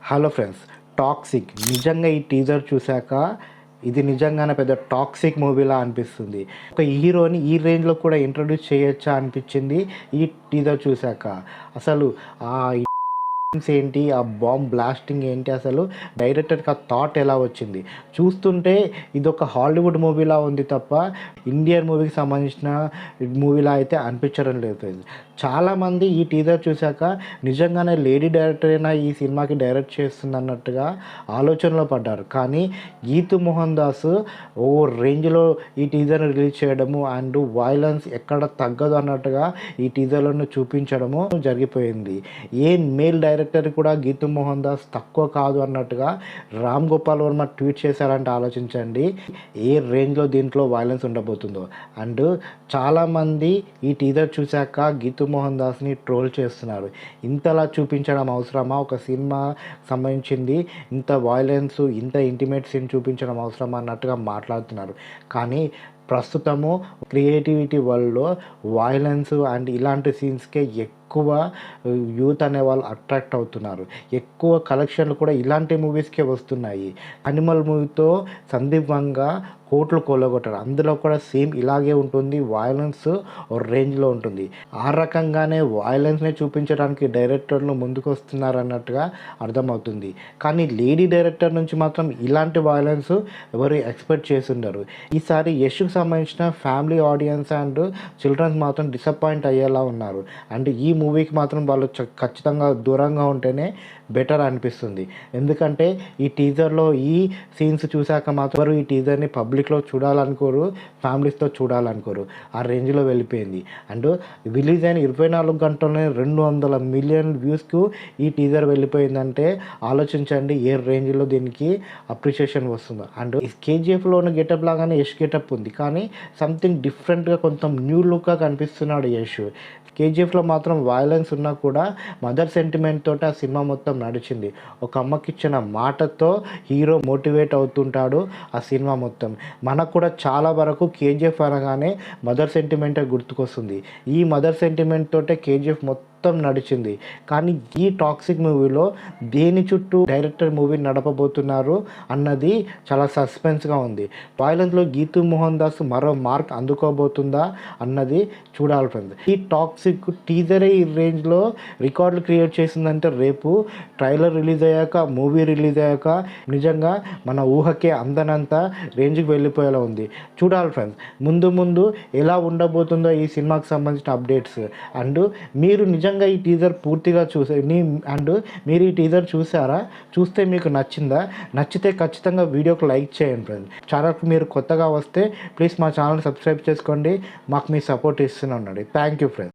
Hello friends, toxic నిజంగా ఈ teaser చూశాక ఇది నిజంగానే పెద్ద టాక్సిక్ మూవీలా అనిపిస్తుంది. ఒక హీరోని ఈ రేంజ్లో కూడా ఇంట్రడ్యూస్ చేయొచ్చా అనిపించింది ఈ టీజర్ చూశాక. అసలు ఆ ఏంటి, ఆ బాంబ్ బ్లాస్టింగ్ ఏంటి, అసలు డైరెక్టర్కి ఆ థాట్ ఎలా వచ్చింది చూస్తుంటే ఇదొక హాలీవుడ్ మూవీలా ఉంది తప్ప ఇండియన్ మూవీకి సంబంధించిన మూవీలా అయితే అనిపించడం లేదు. చాలామంది ఈ టీజర్ చూశాక నిజంగానే లేడీ డైరెక్టర్ అయినా ఈ సినిమాకి డైరెక్ట్ చేస్తుంది అన్నట్టుగా ఆలోచనలో పడ్డారు. కానీ గీతు మోహన్ దాస్ ఓ రేంజ్లో ఈ టీజర్ని రిలీజ్ చేయడము అండ్ వైలెన్స్ ఎక్కడ తగ్గదు అన్నట్టుగా ఈ టీజర్లను చూపించడము జరిగిపోయింది. ఏ మేల్ డైరెక్టర్ కూడా గీతు మోహన్ దాస్ తక్కువ కాదు అన్నట్టుగా రామ్ గోపాల్ వర్మ ట్వీట్ చేశారంటే ఆలోచించండి ఏ రేంజ్లో దీంట్లో వైలెన్స్ ఉండబోతుందో. అండ్ చాలామంది ఈ టీజర్ చూశాక గీతు మోహన్ దాస్ని ట్రోల్ చేస్తున్నారు. ఇంతలా చూపించడం అవసరమా, ఒక సినిమా సంబంధించింది ఇంత వైలెన్స్ ఇంత ఇంటిమేట్ సీన్ చూపించడం అవసరమా అన్నట్టుగా మాట్లాడుతున్నారు. కానీ ప్రస్తుతము క్రియేటివిటీ వరల్డ్లో వైలెన్స్ అండ్ ఇలాంటి సీన్స్కే ఎక్కువ యూత్ అనేవాళ్ళు అట్రాక్ట్ అవుతున్నారు. ఎక్కువ కలెక్షన్లు కూడా ఇలాంటి మూవీస్కే వస్తున్నాయి. అనిమల్ మూవీతో సందీప్ వంగ కోట్లు కొల్లగొట్టారు. అందులో కూడా సేమ్ ఇలాగే ఉంటుంది, వైలెన్స్ రేంజ్లో ఉంటుంది. ఆ రకంగానే వైలెన్స్ని చూపించడానికి డైరెక్టర్లు ముందుకు వస్తున్నారు అన్నట్టుగా అర్థమవుతుంది. కానీ లేడీ డైరెక్టర్ నుంచి మాత్రం ఇలాంటి వైలెన్స్ ఎవరు ఎక్స్పెక్ట్ చేసి ఉండరు. ఈసారి యష్కి సంబంధించిన ఫ్యామిలీ ఆడియన్స్ అండ్ చిల్డ్రన్స్ మాత్రం డిసప్పాయింట్ అయ్యేలా ఉన్నారు. అండ్ ఈ మూవీకి మాత్రం వాళ్ళు ఖచ్చితంగా దూరంగా ఉంటేనే బెటర్ అనిపిస్తుంది. ఎందుకంటే ఈ టీజర్లో ఈ సీన్స్ చూశాక మాత్రం ఈ టీజర్ని పబ్లిక్లో చూడాలనుకోరు, ఫ్యామిలీస్తో చూడాలనుకోరు. ఆ రేంజ్లో వెళ్ళిపోయింది. అండ్ రిలీజ్ అయిన 24 గంటల్లోనే 200 మిలియన్ వ్యూస్కు ఈ టీజర్ వెళ్ళిపోయిందంటే ఆలోచించండి ఏ రేంజ్లో దీనికి అప్రిషియేషన్ వస్తుందో. అండ్ కేజీఎఫ్లో ఉన్న గెటప్ లాగానే యష్ గెటప్ ఉంది, కానీ సంథింగ్ డిఫరెంట్గా కొంచెం న్యూ లుక్గా కనిపిస్తున్నాడు యష్. కేజీఎఫ్లో మాత్రం వైలెన్స్ ఉన్నా కూడా మదర్ సెంటిమెంట్ తోటి ఆ సినిమా మొత్తం నడిచింది. ఒక అమ్మకి ఇచ్చిన మాటతో హీరో మోటివేట్ అవుతుంటాడు ఆ సినిమా మొత్తం. మనకు కూడా చాలా వరకు కేజీఎఫ్ అనగానే మదర్ సెంటిమెంటే గుర్తుకొస్తుంది. ఈ మదర్ సెంటిమెంట్ తోటే కేజీఎఫ్ మొత్తం నడిచింది. కానీ ఈ టాక్సిక్ మూవీలో దేని చుట్టూ డైరెక్టర్ మూవీ నడపబోతున్నారు అన్నది చాలా సస్పెన్స్గా ఉంది. వైలెన్స్లో గీతు మోహన్ దాస్ మరో మార్క్ అందుకోబోతుందా అన్నది చూడాలి ఫ్రెండ్స్. ఈ టాక్సిక్ టీజరే ఈ రేంజ్లో రికార్డులు క్రియేట్ చేసిందంటే రేపు ట్రైలర్ రిలీజ్ అయ్యాక, మూవీ రిలీజ్ అయ్యాక నిజంగా మన ఊహకే అందనంత రేంజ్కి వెళ్ళిపోయేలా ఉంది. చూడాలి ఫ్రెండ్స్, ముందు ముందు ఎలా ఉండబోతుందో ఈ సినిమాకి సంబంధించిన అప్డేట్స్. అండ్ మీరు నిజంగా ఈ టీజర్ పూర్తిగా అండ్ మీరు ఈ టీజర్ చూసారా? చూస్తే మీకు నచ్చిందా? నచ్చితే ఖచ్చితంగా వీడియోకి లైక్ చేయండి ఫ్రెండ్స్. ఛానల్కి మీరు కొత్తగా వస్తే ప్లీజ్ మా ఛానల్ సబ్స్క్రైబ్ చేసుకోండి. మాకు మీ సపోర్ట్ ఇస్తూనే ఉండండి. Thank you friends.